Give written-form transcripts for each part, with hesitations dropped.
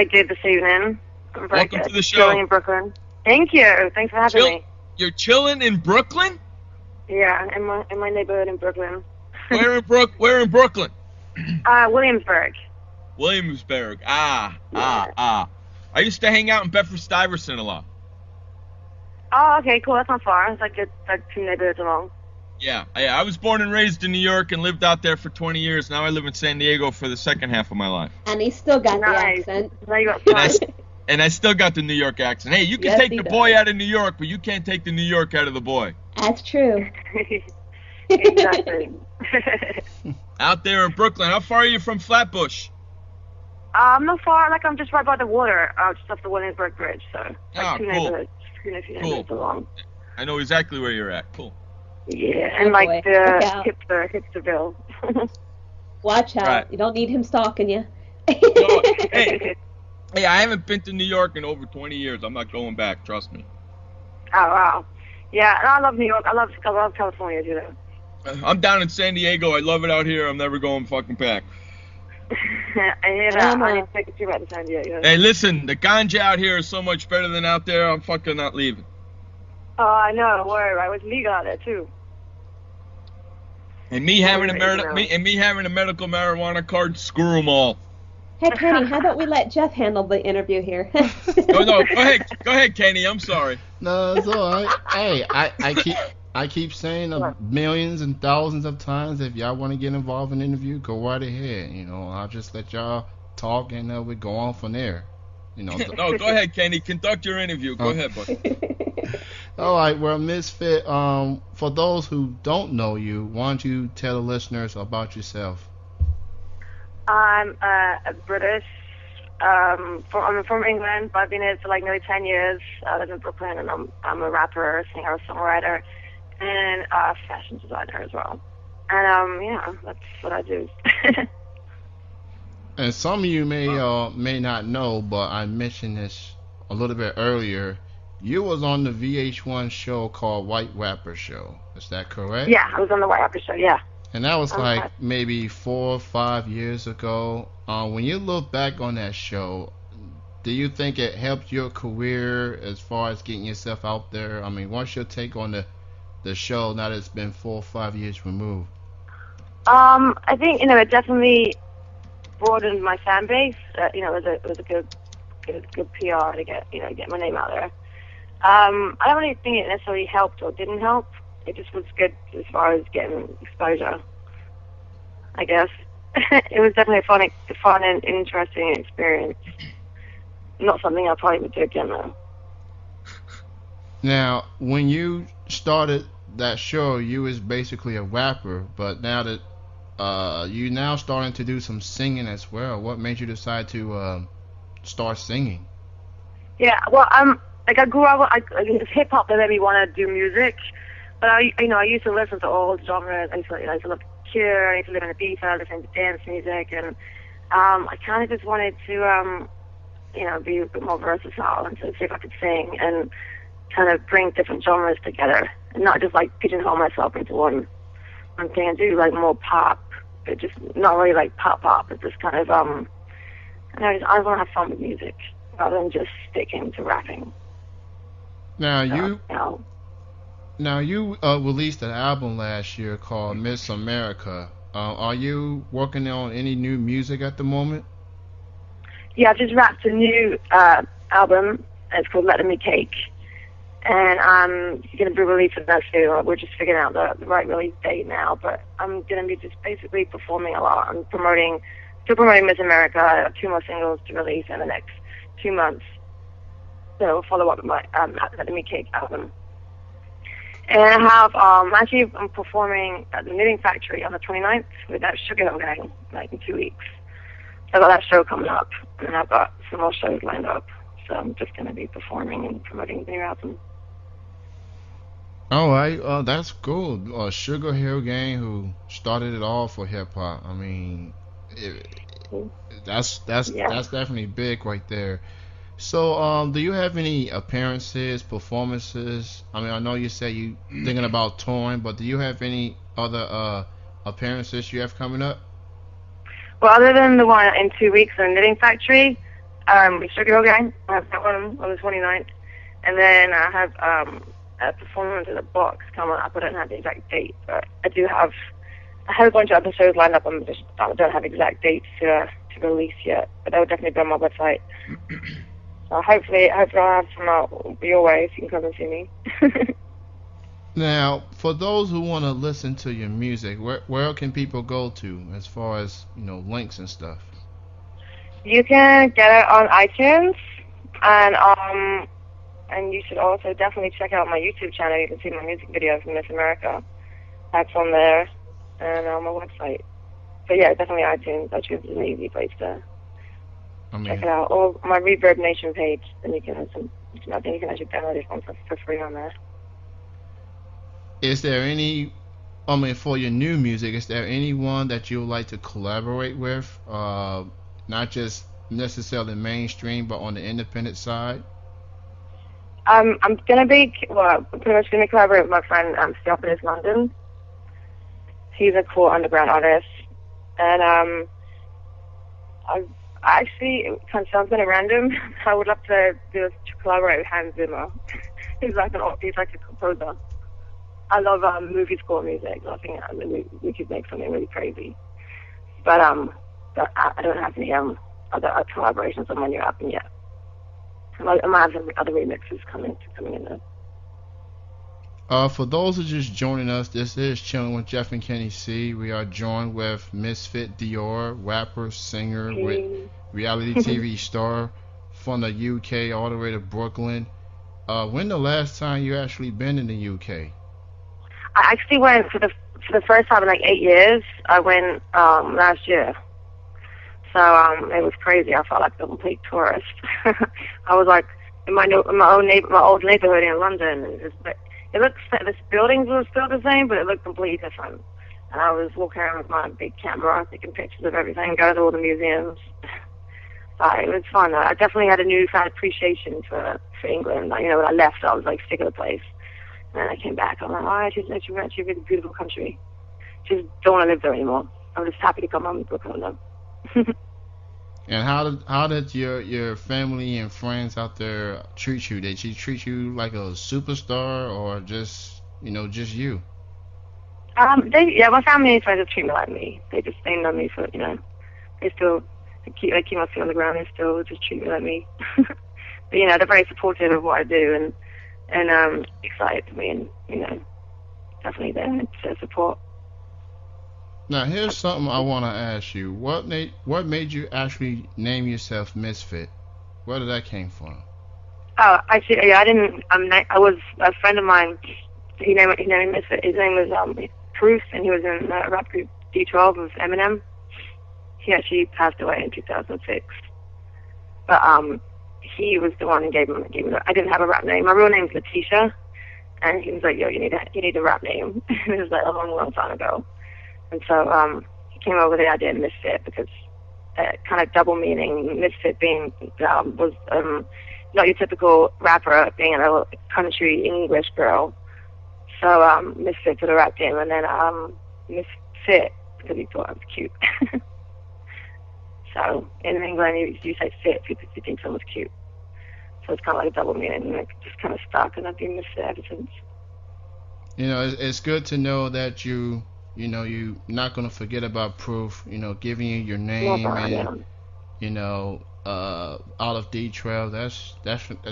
I did this evening. I'm very Welcome good. to the show. Chilling in Brooklyn. Thank you. Thanks for having me. You're chilling in Brooklyn? Yeah, in my neighborhood in Brooklyn. Where in Brooklyn? Williamsburg. Williamsburg. Yeah. I used to hang out in Bedford-Stuyvesant a lot. Oh, okay, cool. That's not far. It's like 2 neighborhoods along. Yeah, I was born and raised in New York and lived out there for 20 years. Now I live in San Diego for the second half of my life. And he still got the accent. Now you got and I still got the New York accent. Hey, you can take the boy out of New York, but you can't take the New York out of the boy. That's true. Exactly. Out there in Brooklyn. How far are you from Flatbush? I'm not far. Like, I'm just right by the water, just off the Williamsburg Bridge. So, like, 2 neighborhoods. Neighborhoods along. I know exactly where you're at. Cool. Yeah, and like the hipsterville. Watch out. Right. You don't need him stalking you. No, hey, I haven't been to New York in over 20 years. I'm not going back. Trust me. Oh, wow. Yeah, and I love New York. I love California, too. I'm down in San Diego. I love it out here. I'm never going fucking back. I hear that. I need to take a trip out to San Diego. Hey, listen, the ganja out here is so much better than out there. I'm fucking not leaving. Oh, I know. Word. I was legal out there, too. And me having a medical marijuana card, screw them all. Hey, Kenny, how about we let Jeff handle the interview here? No, go ahead, Kenny. I'm sorry. No, it's all right. Hey, I keep saying millions and thousands of times, if y'all want to get involved in the interview, go right ahead. You know, I'll just let y'all talk and we go on from there. You know. No, go ahead, Kenny. Conduct your interview. Go ahead, buddy. All right, well, Misfit, for those who don't know you, why don't you tell the listeners about yourself? I'm British. I'm from England, but I've been here for like nearly 10 years. I live in Brooklyn, and I'm a rapper, singer, songwriter, and fashion designer as well. And yeah, that's what I do. And some of you may may not know, but I mentioned this a little bit earlier. You was on the VH1 show called White Rapper Show. Is that correct? Yeah, I was on the White Rapper Show, yeah. And that was like maybe 4 or 5 years ago. When you look back on that show, do you think it helped your career as far as getting yourself out there? I mean, what's your take on the show now that it's been 4 or 5 years removed? I think, it definitely broadened my fan base. It was a good PR to get my name out there. I don't really think it necessarily helped or didn't help. It just was good as far as getting exposure, I guess. It was definitely a fun and interesting experience. Not something I probably would do again, though. Now, when you started that show, you was basically a rapper, but now that you now starting to do some singing as well, what made you decide to start singing? Yeah, well, I grew up. It's hip hop that made me want to do music. But I used to listen to all genres. I used to love Cure. I used to live in Ibiza. I listened to dance music, and I kind of just wanted to, be a bit more versatile and to see if I could sing and kind of bring different genres together, and not just like pigeonhole myself into one thing and do like more pop, but just not really like pop. It's just kind of I want to have fun with music rather than just sticking to rapping. Now you released an album last year called Miss America. Are you working on any new music at the moment? Yeah, I've just wrapped a new album. It's called Let Me Cake, and I'm going to be releasing that soon. We're just figuring out the right release date now, but I'm going to be just basically performing a lot. I'm still promoting Miss America. I have 2 more singles to release in the next 2 months. So we'll follow up with my Let Me Cake album. And I have, I'm performing at the Knitting Factory on the 29th with that Sugar Hill Gang, like in 2 weeks. So I've got that show coming up, and I've got some more shows lined up. So I'm just going to be performing and promoting the new album. All right, that's cool. Sugar Hill Gang, who started it all for hip hop. I mean, that's definitely big right there. So, do you have any appearances, performances? I mean, I know you say you thinking about touring, but do you have any other appearances you have coming up? Well, other than the one in 2 weeks in the Knitting Factory, With Sugar Hill Gang. I have that one on the 29th. And then I have a performance in the box coming up. I don't have the exact date, but I have a bunch of episodes lined up. I don't have exact dates to release yet, but they'll definitely be on my website. So hopefully I'll have some out your way if you can come and see me. Now, for those who want to listen to your music, where can people go to as far as links and stuff? You can get it on iTunes, and you should also definitely check out my YouTube channel. You can see my music videos from Miss America. That's on there, and on my website. But yeah, definitely iTunes. iTunes is an easy place to check it out. Or my Reverb Nation page, then you can have some. I think you can actually download it for free on there. Is there any, for your new music, is there anyone that you would like to collaborate with? Not just necessarily mainstream, but on the independent side? I'm pretty much gonna collaborate with my friend Theophilus London. He's a cool underground artist, and I actually, it kind of sounds kind of random. I would love to collaborate with Hans Zimmer. he's like a composer. I love movie score music. I think we could make something really crazy. But I don't have any other collaborations on my new album yet. I might have some other remixes coming in there. For those who are just joining us, this is Chilling with Jeff and Kenny C. We are joined with Misfit Dior, rapper, singer, with reality TV star from the UK all the way to Brooklyn. When the last time you actually been in the UK? I actually went for the first time in like 8 years. I went last year. So it was crazy. I felt like a complete tourist. I was like in my old neighborhood in London. The buildings were still the same, but it looked completely different. And I was walking around with my big camera, taking pictures of everything, going to all the museums. It was fun. I definitely had a newfound appreciation for England. When I left, I was like sick of the place. And I came back. I'm like, it's actually a really beautiful country. Just don't want to live there anymore. I'm just happy to come home to Brooklyn though. And how did your family and friends out there treat you? Did she treat you like a superstar or just you? My family and friends just treat me like me. They know me for they keep my feet on the ground. They still just treat me like me. But they're very supportive of what I do and excited for me and definitely there to support. Now here's something I want to ask you. What made you actually name yourself Misfit? Where did that came from? Oh, actually, yeah, I didn't. I was a friend of mine. He named Misfit. His name was Bruce, and he was in the rap group D12 of Eminem. He actually passed away in 2006. But he was the one who gave me. I didn't have a rap name. My real name's Letitia, and he was like, "Yo, you need a rap name." And it was like a long time ago. And so he came up with the idea of Misfit because kind of double meaning. Misfit being was not your typical rapper, being a country English girl. So Misfit for the rap game, and then Misfit because he thought I was cute. So in England, you say fit because you think someone's cute. So it's kind of like a double meaning, and it just kind of stuck, and I've been Misfit ever since. It's good to know that you're not gonna forget about Proof. Giving you your name and out of D12. That's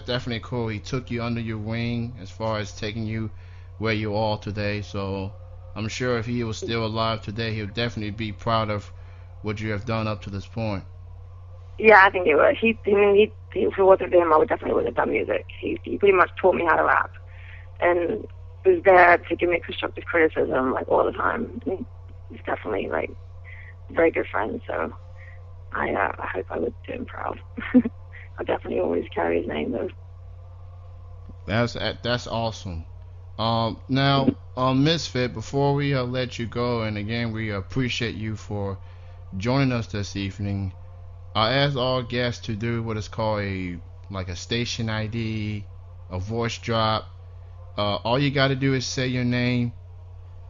definitely cool. He took you under your wing as far as taking you where you are today. So I'm sure if he was still alive today, he would definitely be proud of what you have done up to this point. Yeah, I think he would. If it wasn't for him, I definitely wouldn't have done music. He pretty much taught me how to rap, and was there to give me constructive criticism like all the time. He's definitely like a very good friend. So I hope I would do him proud. I'll definitely always carry his name though. That's awesome. Now, Misfit, before we let you go, and again we appreciate you for joining us this evening. I ask all guests to do what is called a station ID, a voice drop. All you got to do is say your name,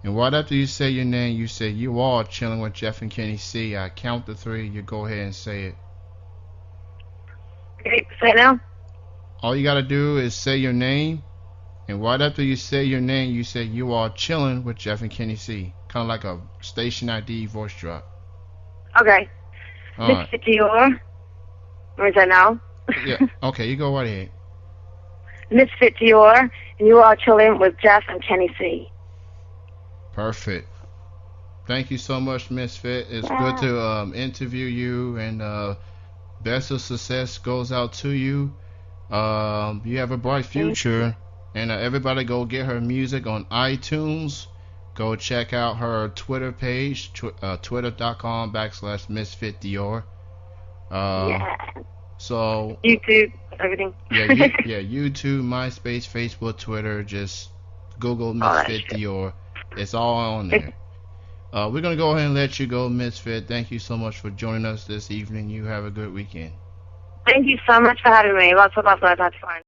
and right after you say your name, you say you are chilling with Jeff and Kenny C. I count to 3. You go ahead and say it. Okay, say it now. All you gotta do is say your name, and right after you say your name, you say you are chilling with Jeff and Kenny C. Kind of like a station ID voice drop. Okay. All right. Misfit Dior. Where's that now? Yeah. Okay, you go right ahead. Misfit Dior, and you are chilling with Jeff and Kenny C. Perfect. Thank you so much, Misfit. It's good to interview you, and best of success goes out to you. You have a bright future, and everybody go get her music on iTunes. Go check out her Twitter page, twitter.com/Misfit Dior. Yeah. So YouTube, everything. yeah, YouTube, MySpace, Facebook, Twitter. Just Google Misfit Dior. It's all on there. We're gonna go ahead and let you go, Misfit. Thank you so much for joining us this evening. You have a good weekend. Thank you so much for having me. Lots of love. That's fine.